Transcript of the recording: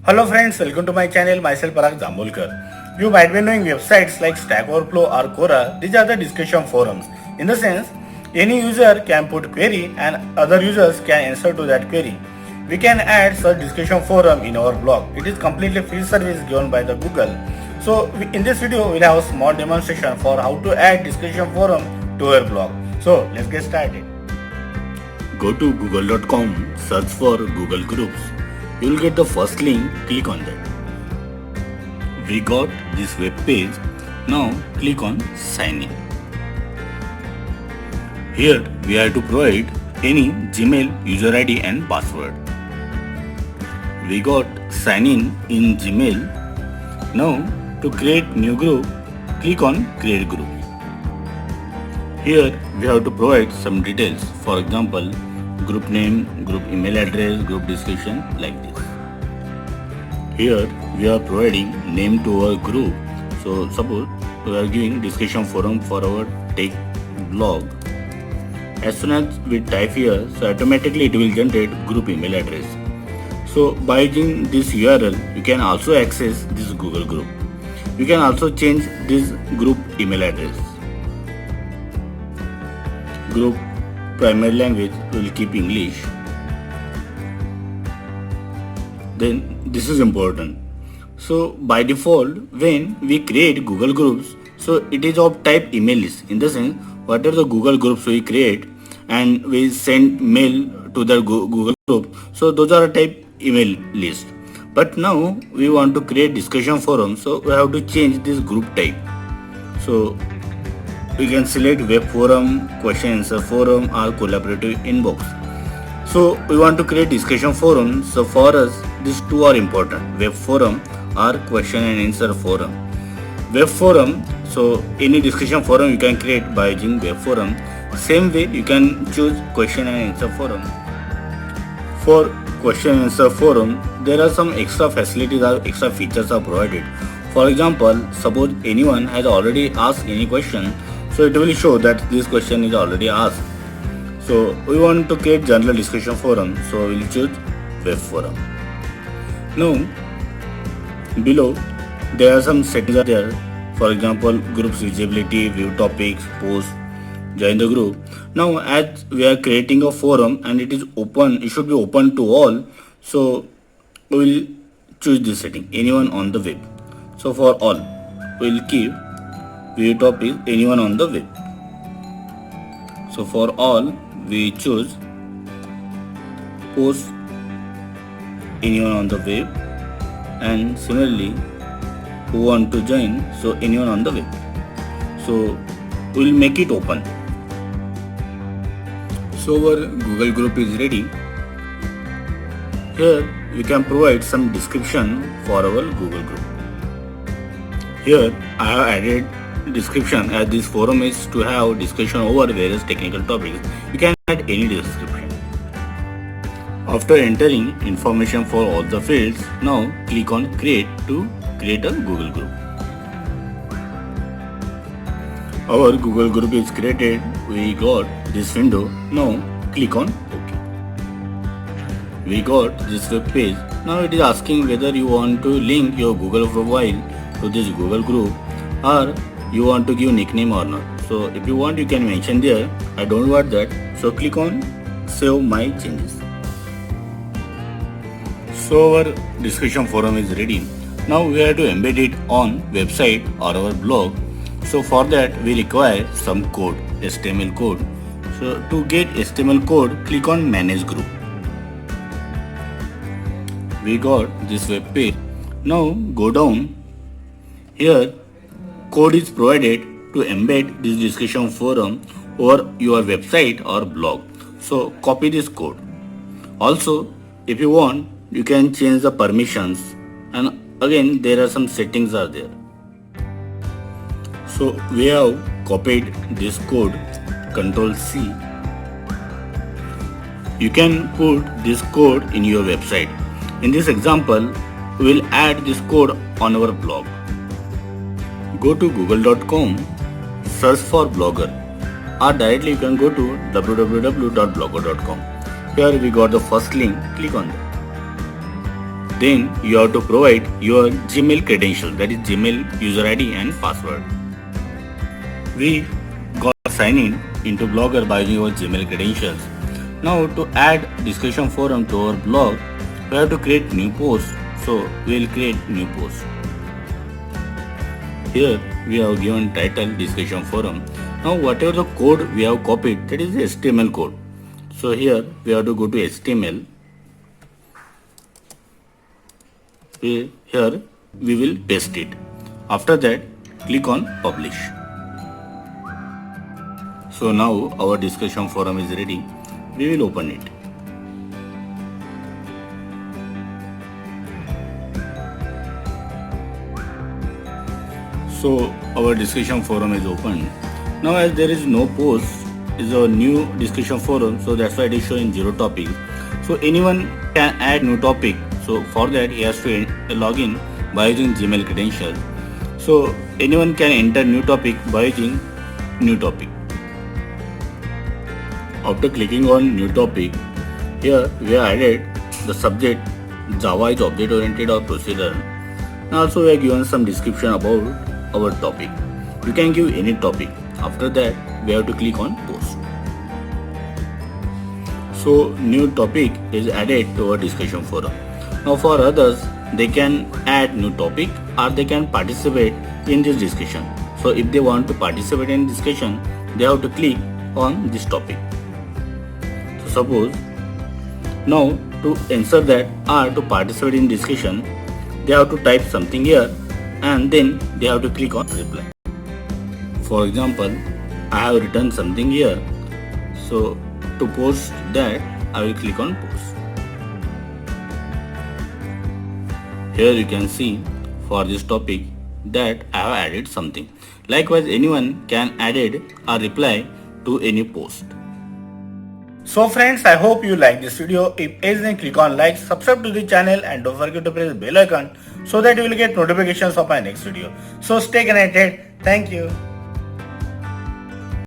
Hello friends, welcome to my channel. Myself Parag Jambulkar. You might be knowing websites like Stack Overflow or Quora. These are the discussion forums. In the sense, any user can put query and other users can answer to that query. We can add such discussion forum in our blog. It is completely free service given by the Google. So in this video, we'll have a small demonstration for how to add discussion forum to our blog. So let's get started. Go to google.com, search for Google Groups. You will get the first link, click on that. We got this web page. Now click on sign in. Here we have to provide any Gmail user ID and password. We got sign in Gmail. Now to create new group, click on create group. Here we have to provide some details. For example, group name, group email address, group description, like this. Here we are providing name to our group. So suppose we are giving discussion forum for our tech blog. As soon as we type here, so automatically it will generate group email address. So by using this URL, you can also access this Google group. You can also change this group email address. Group primary language will keep English. Then this is important. So by default, when we create Google groups, so it is of type email list. In the sense, whatever the Google groups we create and we send mail to the Google group, so those are a type email list. But now we want to create discussion forum, so we have to change this group type. So we can select web forum, question answer forum or collaborative inbox. So we want to create discussion forum. So for us, these two are important: web forum or question and answer forum. Web forum, so any discussion forum you can create by using web forum. Same way you can choose question and answer forum. For question and answer forum, there are some extra facilities or extra features are provided. For example, suppose anyone has already asked any question, so it will show that this question is already asked. So we want to create general discussion forum, so we will choose web forum. Now below there are some settings are there. For example, groups visibility, view topics, post, join the group. Now as we are creating a forum and it is open, it should be open to all. So we will choose this setting, anyone on the web. So for all, we will keep view topic anyone on the web. So for all, we choose post anyone on the web, and similarly who want to join, so anyone on the web. So we will make it open. So our Google group is ready. Here we can provide some description for our Google group. Here I have added description, as this forum is to have discussion over various technical topics. You can add any description. After entering information for all the fields, now click on create to create a Google group. Our Google group is created. We got this window. Now click on OK. We got this web page. Now it is asking whether you want to link your Google profile to this Google group or you want to give nickname or not. So if you want, you can mention there. I don't want that, so click on save my changes. So our discussion forum is ready. Now we have to embed it on website or our blog. So for that we require some code, HTML code. So to get HTML code, click on manage group. We got this web page. Now go down. Here code is provided to embed this discussion forum over your website or blog. So copy this code. Also, if you want, you can change the permissions, and again there are some settings are there. So we have copied this code, Ctrl C. You can put this code in your website. In this example, we will add this code on our blog. Go to google.com, search for Blogger, or directly you can go to www.blogger.com. Here we got the first link, click on that. Then you have to provide your Gmail credentials, that is Gmail user ID and password. We got signed into Blogger by using our Gmail credentials. Now to add discussion forum to our blog, we have to create new post. So we will create new post. Here we have given title discussion forum. Now whatever the code we have copied, that is the HTML code. So here we have to go to HTML. Here we will paste it. After that, click on publish. So now our discussion forum is ready. We will open it. So our discussion forum is open. Now as there is no post, is a new discussion forum, so that's why it is showing 0 topic. So anyone can add new topic. So for that he has to log in by using Gmail credentials. So anyone can enter new topic by using new topic. After clicking on new topic, here we have added the subject Java is object oriented or procedural. And also we are given some description about our topic. You can give any topic. After that we have to click on post. So new topic is added to our discussion forum. Now for others, they can add new topic or they can participate in this discussion. So if they want to participate in discussion, they have to click on this topic. So suppose now to answer that or to participate in discussion, they have to type something here and then they have to click on reply. For example, I have written something here. So to post that, I will click on post. Here you can see for this topic that I have added something. Likewise, anyone can add it or reply to any post. So friends, I hope you like this video. If yes, then click on like, subscribe to the channel and don't forget to press the bell icon so that you will get notifications of my next video. So stay connected. Thank you.